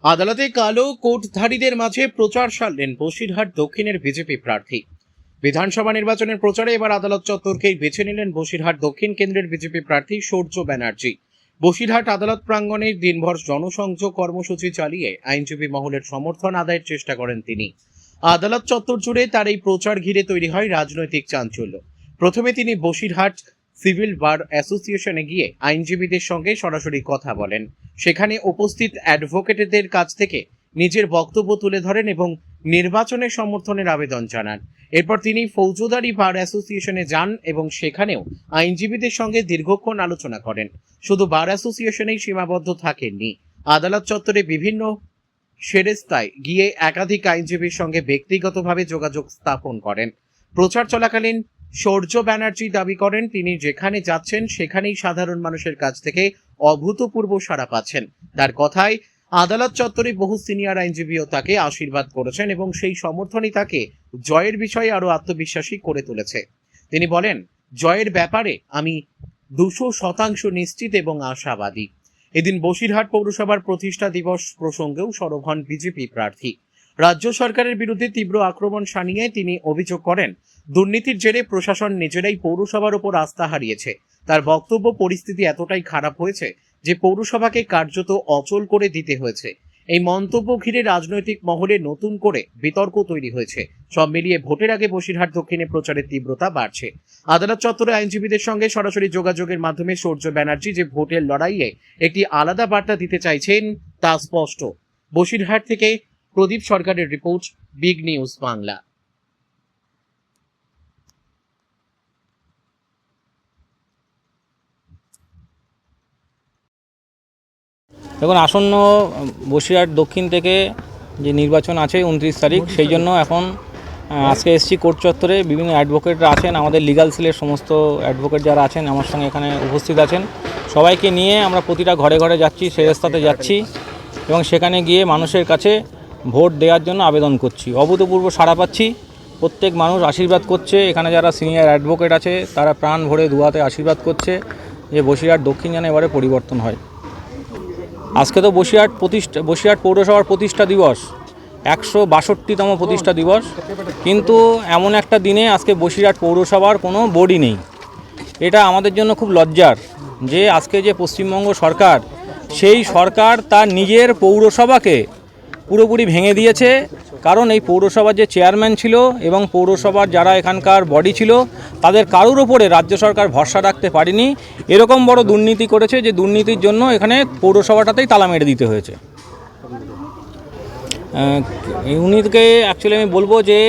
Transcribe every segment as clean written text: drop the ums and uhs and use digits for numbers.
আদালতে কালো কোটধারীদের মাঝে প্রচার সারলেন বসিরহাট দক্ষিণের বিজেপি প্রার্থী। বিধানসভা নির্বাচনের প্রচারে এবার আদালত চত্বরকেই বেছে নিলেন বসিরহাট দক্ষিণ কেন্দ্রের বিজেপি প্রার্থী সূর্য ব্যানার্জি। বসিরহাট আদালত প্রাঙ্গণে দিনভর জনসংযোগ কর্মসূচি চালিয়ে আইনজীবী মহলের সমর্থন আদায়ের চেষ্টা করেন তিনি। আদালত চত্বর জুড়ে তার এই প্রচার ঘিরে তৈরি হয় রাজনৈতিক চাঞ্চল্য। প্রথমে তিনি বসিরহাট সিভিল বার অ্যাসোসিয়েশনে গিয়ে আইনজীবীদের সঙ্গে সরাসরি কথা বলেন। সেখানে উপস্থিত অ্যাডভোকেটদের কাছ থেকে নিজের বক্তব্য তুলে ধরেন এবং নির্বাচনের সমর্থনের আবেদন জানান। এরপর তিনি ফৌজদারি বার অ্যাসোসিয়েশনে যান এবং সেখানেও আইনজীবীদের সঙ্গে দীর্ঘক্ষণ আলোচনা করেন। শুধু বার অ্যাসোসিয়েশনেই সীমাবদ্ধ থাকেননি, আদালত চত্বরে বিভিন্ন সেরেস্তায় গিয়ে একাধিক আইনজীবীর সঙ্গে ব্যক্তিগতভাবে যোগাযোগ স্থাপন করেন। প্রচার চলাকালীন সূর্য ব্যানার্জি দাবি করেন তিনি যেখানে যাচ্ছেন সেখানেই সাধারণ মানুষের কাছ থেকে অভূতপূর্ব সাড়া পাচ্ছেন। তার কথায় আদালত চত্বরে বহু সিনিয়র আইনজীবীও তাকে আশীর্বাদ করেছেন এবং সেই সমর্থনই তাকে জয়ের বিষয়ে আরো আত্মবিশ্বাসী করে তুলেছে। তিনি বলেন, জয়ের ব্যাপারে আমি 200% নিশ্চিত এবং আশাবাদী। এদিন বসিরহাট পৌরসভার প্রতিষ্ঠা দিবস প্রসঙ্গেও সরব হন বিজেপি প্রার্থী। রাজ্য সরকারের বিরুদ্ধে তীব্র আক্রমণ শানিয়ে তিনি অভিযোগ করেন, দুর্নীতির জেরে প্রশাসন নিজেরাই পৌরসভার উপর আস্থা হারিয়েছে। তার বক্তব্য, পরিস্থিতি এতটাই খারাপ হয়েছে যে পৌরসভাকে কার্যত অচল করে দিতে হয়েছে। এই মন্তব্য ঘিরে রাজনৈতিক মহলে নতুন করে বিতর্ক তৈরি হয়েছে। সব মিলিয়ে ভোটের আগে বসিরহাট দক্ষিণে প্রচারের তীব্রতা বাড়ছে। আদালত চত্বরে আইনজীবীদের সঙ্গে সরাসরি যোগাযোগের মাধ্যমে সূর্য ব্যানার্জি যে ভোটের লড়াইয়ে একটি আলাদা বার্তা দিতে চাইছেন তা স্পষ্ট। বসিরহাট থেকে প্রদীপ সরকারের রিপোর্ট, বিগ নিউজ বাংলা। দেখুন, আসন্ন বসিরহাট দক্ষিণ থেকে যে নির্বাচন আছে 29 তারিখ, সেই জন্য এখন আজকে এসছি কোর্ট চত্বরে। বিভিন্ন অ্যাডভোকেটরা আছেন, আমাদের লিগাল সেলের সমস্ত অ্যাডভোকেট যারা আছেন আমার সঙ্গে এখানে উপস্থিত আছেন। সবাইকে নিয়ে আমরা প্রতিটা ঘরে ঘরে যাচ্ছি, সেরেস্তাতে যাচ্ছি এবং সেখানে গিয়ে মানুষের কাছে ভোট দেওয়ার জন্য আবেদন করছি। অভূতপূর্ব সাড়া পাচ্ছি, প্রত্যেক মানুষ আশীর্বাদ করছে। এখানে যারা সিনিয়র অ্যাডভোকেট আছে তারা প্রাণ ভরে দুহাতে আশীর্বাদ করছে যে বসিরহাট দক্ষিণ যেন এবারে পরিবর্তন হয়। আজকে তো বসিরহাট পৌরসভার প্রতিষ্ঠা দিবস, 162তম প্রতিষ্ঠা দিবস, কিন্তু এমন একটা দিনে আজকে বসিরহাট পৌরসভার কোনো বোর্ডই নেই। এটা আমাদের জন্য খুব লজ্জার যে আজকে যে পশ্চিমবঙ্গ সরকার, সেই সরকার তার নিজের পৌরসভাকে পুরোপুরি ভেঙে দিয়েছে। কারণ এই পৌরসভার যে চেয়ারম্যান ছিল এবং পৌরসভার যারা এখানকার বডি ছিল, তাদের কারোর ওপরে রাজ্য সরকার ভরসা রাখতে পারেনি। এরকম বড় দুর্নীতি করেছে যে দুর্নীতির জন্য এখানে পৌরসভাটাতেই তালা মেরে দিতে হয়েছে। উনিকে অ্যাকচুয়ালি আমি বলবো যে,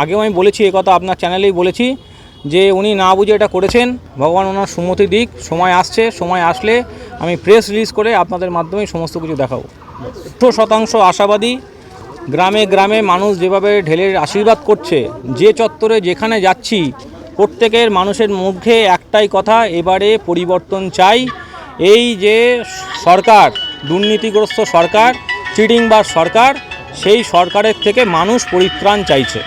আগেও আমি বলেছি এ কথা, আপনার চ্যানেলেই বলেছি যে উনি না বুঝে এটা করেছেন। ভগবান ওনার সুমতি দিক, সময় আসছে, সময় আসলে আমি প্রেস রিলিজ করে আপনাদের মাধ্যমে সমস্ত কিছু দেখাবো। 100% আশাবাদী। গ্রামে গ্রামে মানুষ যেভাবে ঢেলের আশীর্বাদ করছে, যে চত্বরে যেখানে যাচ্ছি প্রত্যেকের মানুষের মুখে একটাই কথা, এবারে পরিবর্তন চাই। এই যে সরকার, দুর্নীতিগ্রস্ত সরকার, চিটিংবাজ সরকার, সেই সরকারের থেকে মানুষ পরিত্রাণ চাইছে।